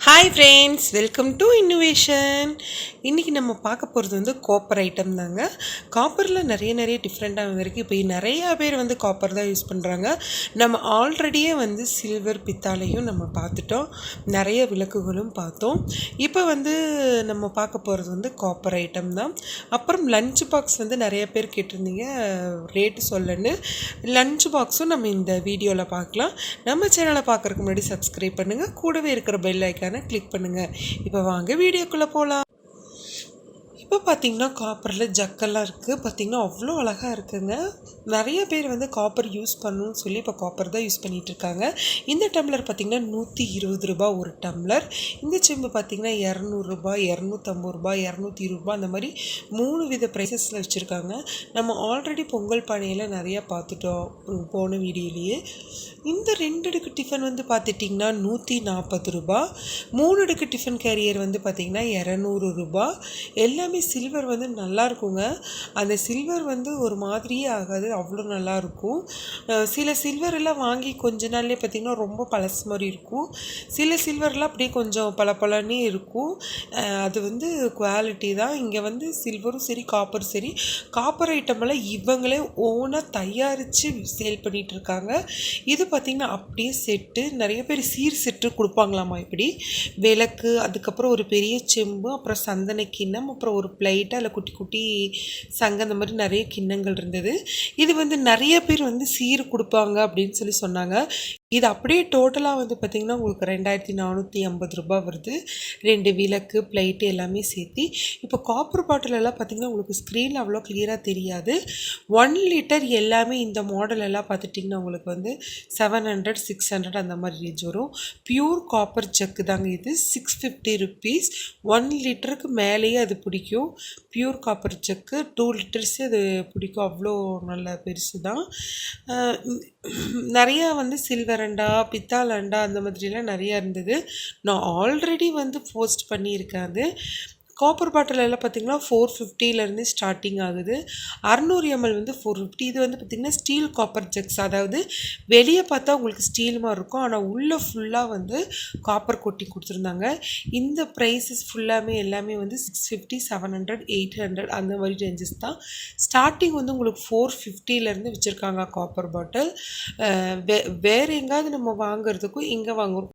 Hi friends, welcome to innovation. இன்றைக்கி நம்ம பார்க்க போகிறது வந்து காப்பர் ஐட்டம் தாங்க. காப்பரில் நிறைய டிஃப்ரெண்ட்டாக வந்திருக்கு. இப்போ நிறையா பேர் வந்து காப்பர் தான் யூஸ் பண்ணுறாங்க. நம்ம ஆல்ரெடியே வந்து சில்வர் பித்தாலையும் நம்ம பார்த்துட்டோம், நிறைய விளக்குகளும் பார்த்தோம். இப்போ வந்து நம்ம பார்க்க போகிறது வந்து காப்பர் ஐட்டம் தான். அப்புறம் லஞ்ச் பாக்ஸ் வந்து நிறைய பேர் கேட்டிருந்தீங்க ரேட்டு சொல்லன்னு. லஞ்ச் பாக்ஸும் நம்ம இந்த வீடியோவில் பார்க்கலாம். நம்ம சேனலை பார்க்குறதுக்கு முன்னாடி சப்ஸ்கிரைப் பண்ணுங்கள், கூடவே இருக்கிற பெல் ஐக்கானை கிளிக் பண்ணுங்கள். இப்போ வாங்க வீடியோக்குள்ளே போகலாம். இப்போ பார்த்தீங்கன்னா காப்பரில் ஜக்கெல்லாம் இருக்குது. பார்த்திங்கன்னா அவ்வளோ அழகாக இருக்குங்க. நிறைய பேர் வந்து காப்பர் யூஸ் பண்ணணும்னு சொல்லி இப்போ காப்பர் தான் யூஸ் பண்ணிகிட்ருக்காங்க. இந்த டம்ளர் பார்த்திங்கன்னா 120 ரூபா ஒரு டம்ளர். இந்த செம்பு பார்த்திங்கன்னா 200 ரூபா, 250 ரூபா, 220 ரூபா, அந்த மாதிரி 3 வித ப்ரைஸஸில் வச்சுருக்காங்க. நம்ம ஆல்ரெடி பொங்கல் பானையில் நிறையா பார்த்துட்டோம் போன வீடியோலேயே. இந்த 2 அடுக்கு டிஃபன் வந்து பார்த்துட்டிங்கன்னா 140 ரூபா. 3 அடுக்கு டிஃபன் கேரியர் வந்து பார்த்திங்கன்னா 200 ரூபா. எல்லாமே சில்வர் வந்து நல்லா இருக்குங்க. அந்த சில்வர் வந்து ஒரு மாதிரியே ஆகாது, அவ்வளோ நல்லாயிருக்கும். சில சில்வர் எல்லாம் வாங்கி கொஞ்ச நாள்லேயே பார்த்திங்கன்னா ரொம்ப பழசு மாதிரி இருக்கும். சில சில்வர்லாம் அப்படியே கொஞ்சம் பளபளன்னே இருக்கும். அது வந்து குவாலிட்டி தான். இங்கே வந்து சில்வரும் சரி காப்பரும் சரி, காப்பர் ஐட்டமெல்லாம் இவங்களே ஓனாக தயாரித்து சேல் பண்ணிகிட்ருக்காங்க. இது பார்த்திங்கன்னா அப்படியே செட்டு, நிறைய பேர் சீர் செட்டு கொடுப்பாங்களாமா. இப்படி விளக்கு, அதுக்கப்புறம் ஒரு பெரிய செம்பு, அப்புறம் சந்தன கிண்ணம், அப்புறம் ஒரு பிளேட்டு, அதில் குட்டி குட்டி சங்கு, அந்த மாதிரி நிறைய கிண்ணங்கள் இருந்தது. இது வந்து நிறைய பேர் வந்து சீர் கொடுப்பாங்க அப்படின்னு சொல்லி சொன்னாங்க. இது அப்படியே டோட்டலாக வந்து பார்த்திங்கன்னா உங்களுக்கு 2450 ரூபா வருது. 2 விளக்கு, பிளேட்டு எல்லாமே சேர்த்து. இப்போ காப்பர் பாட்டில் எல்லாம் பார்த்திங்கன்னா உங்களுக்கு ஸ்க்ரீனில் அவ்வளோ கிளியராக தெரியாது. 1 லிட்டர் எல்லாமே இந்த மாடல் எல்லாம் பார்த்துட்டிங்கன்னா உங்களுக்கு வந்து 700, 600 அந்த மாதிரி ரேஞ்ச் வரும். பியூர் காப்பர் ஜக்கு தாங்க இது. 650 ருபீஸ். 1 லிட்டருக்கு மேலேயே அது பிடிக்கும். பியூர் காப்பர் ஜக்கு 2 லிட்டர்ஸே அது பிடிக்கும். அவ்வளோ நல்ல பெருசு தான். நிறையா வந்து சில்வர் அண்டா, பித்தாள் அண்டா, அந்த மாதிரிலாம் நிறையா இருந்தது. நான் ஆல்ரெடி வந்து போஸ்ட் பண்ணியிருக்கேன். அது காப்பர் பாட்டில் எல்லாம் பார்த்திங்கன்னா 450லேருந்து ஸ்டார்டிங் ஆகுது. 600 ml வந்து 450. இது வந்து பார்த்திங்கன்னா ஸ்டீல் காப்பர் ஜக்ஸ், அதாவது வெளியே பார்த்தா உங்களுக்கு ஸ்டீல் மாதிரி இருக்கும், ஆனால் உள்ளே ஃபுல்லாக வந்து காப்பர் கொட்டி கொடுத்துருந்தாங்க. இந்த ப்ரைஸஸ் ஃபுல்லாமே எல்லாமே வந்து 650, 700, 800 அந்த மாதிரி ரேஞ்சஸ் தான். ஸ்டார்டிங் வந்து உங்களுக்கு 450லேருந்து வச்சுருக்காங்க காப்பர் பாட்டில். வேறு எங்காவது நம்ம வாங்குறதுக்கும் இங்கே வாங்குறோம்